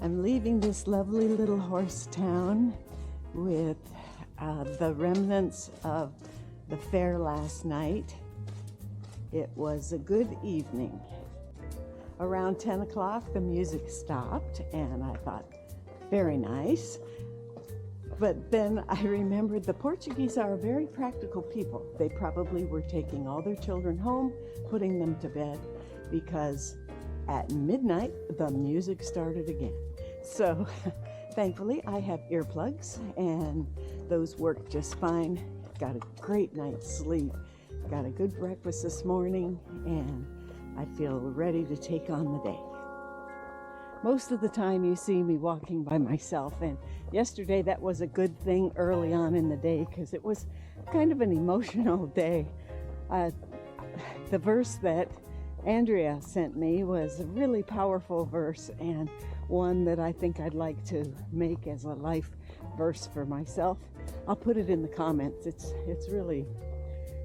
I'm leaving this lovely little horse town with the remnants of the fair last night. It was a good evening. Around 10 o'clock, the music stopped, and I thought, very nice. But then I remembered the Portuguese are very practical people. They probably were taking all their children home, putting them to bed, because at midnight, the music started again. So thankfully, I have earplugs, and those worked just fine. Got a great night's sleep, got a good breakfast this morning, and I feel ready to take on the day. Most of the time you see me walking by myself, and yesterday that was a good thing early on in the day because it was kind of an emotional day. The verse that Andrea sent me was a really powerful verse, and one that I think I'd like to make as a life verse for myself. I'll put it in the comments. It's really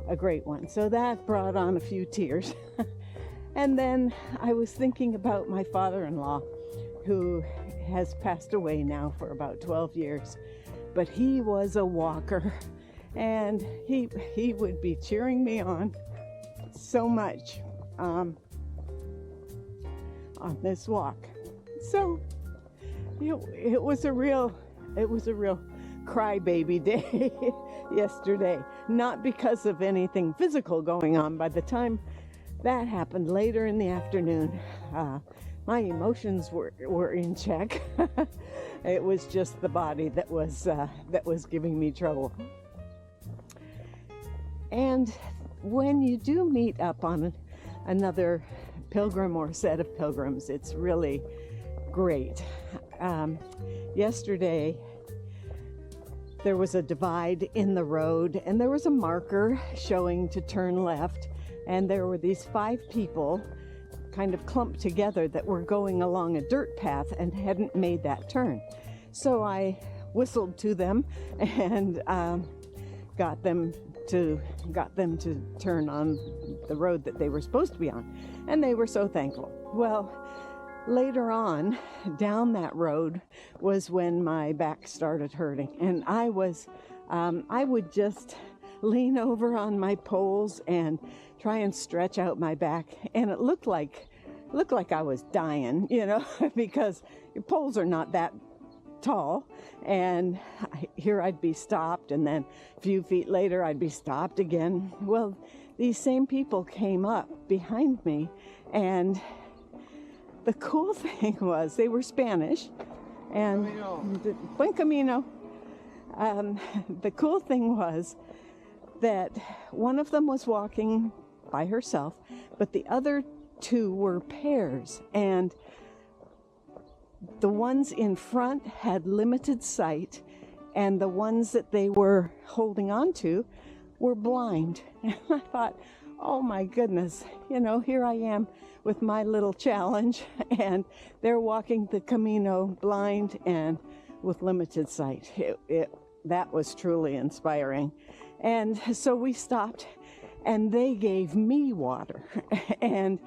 a great one. So that brought on a few tears. And then I was thinking about my father-in-law, who has passed away now for about 12 years. But he was a walker, and he would be cheering me on so much on this walk. So it was a real crybaby day yesterday. Not because of anything physical going on. By the time that happened later in the afternoon, my emotions were in check. It was just the body that was giving me trouble. And when you do meet up on another pilgrim or set of pilgrims, it's really great. Yesterday, there was a divide in the road, and there was a marker showing to turn left, and there were these 5 people kind of clumped together that were going along a dirt path and hadn't made that turn. So I whistled to them and got them to turn on the road that they were supposed to be on, and they were so thankful. Well, later on down that road was when my back started hurting, and I would just lean over on my poles and try and stretch out my back, and it looked like I was dying, because your poles are not that tall, and here I'd be stopped, and then a few feet later I'd be stopped again. Well, these same people came up behind me, and the cool thing was they were Spanish, and Buen Camino. The cool thing was that one of them was walking by herself, but the other 2 were pairs, and the ones in front had limited sight, and the ones that they were holding on to were blind. And I thought, oh my goodness, here I am with my little challenge, and they're walking the Camino blind and with limited sight. That was truly inspiring. And so we stopped, and they gave me water, and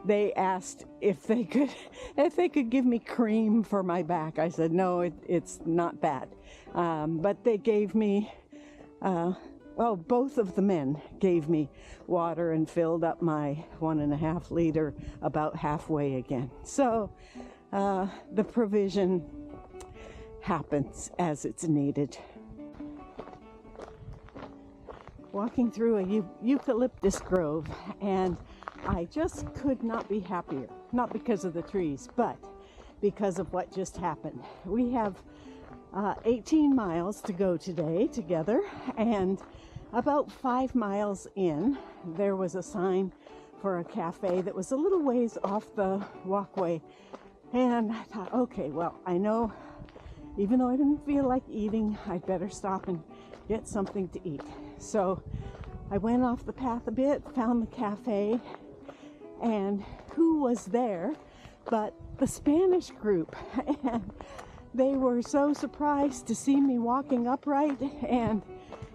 they asked if they could give me cream for my back. I said, no, it's not that. But they gave me, both of the men gave me water and filled up my 1.5 liter about halfway again. So the provision happens as it's needed. Walking through a eucalyptus grove, and I just could not be happier. Not because of the trees, but because of what just happened. We have 18 miles to go today together, and about 5 miles in, there was a sign for a cafe that was a little ways off the walkway. And I thought, okay, well, I know, even though I didn't feel like eating, I'd better stop and get something to eat. So I went off the path a bit, found the cafe, and who was there but the Spanish group. And they were so surprised to see me walking upright and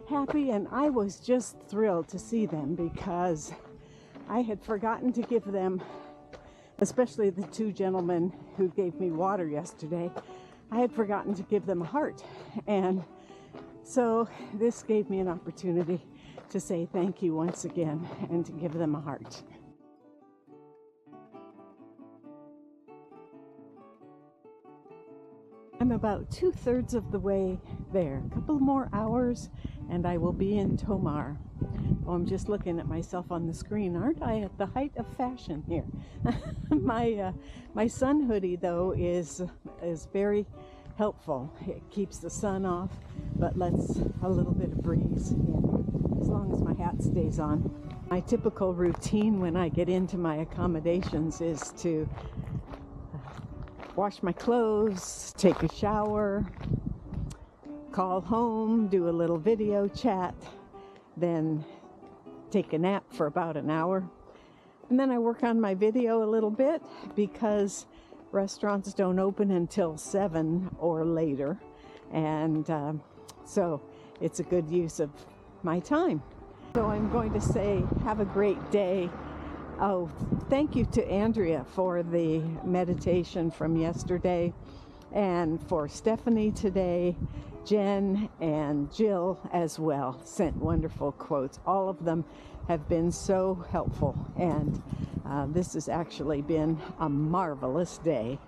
happy, and I was just thrilled to see them because I had forgotten to give them especially the two gentlemen who gave me water yesterday. I had forgotten to give them a heart, and so this gave me an opportunity to say thank you once again and to give them a heart. I'm about 2/3 of the way there. A couple more hours and I will be in Tomar. Oh, I'm just looking at myself on the screen. Aren't I at the height of fashion here? My sun hoodie though is very helpful. It keeps the sun off but lets a little bit of breeze in, as long as my hat stays on. My typical routine when I get into my accommodations is to wash my clothes, take a shower, call home, do a little video chat, then take a nap for about an hour. And then I work on my video a little bit because restaurants don't open until 7 or later. And so it's a good use of my time. So I'm going to say have a great day. Oh, thank you to Andrea for the meditation from yesterday, and for Stephanie today. Jen and Jill as well sent wonderful quotes. All of them have been so helpful, and this has actually been a marvelous day.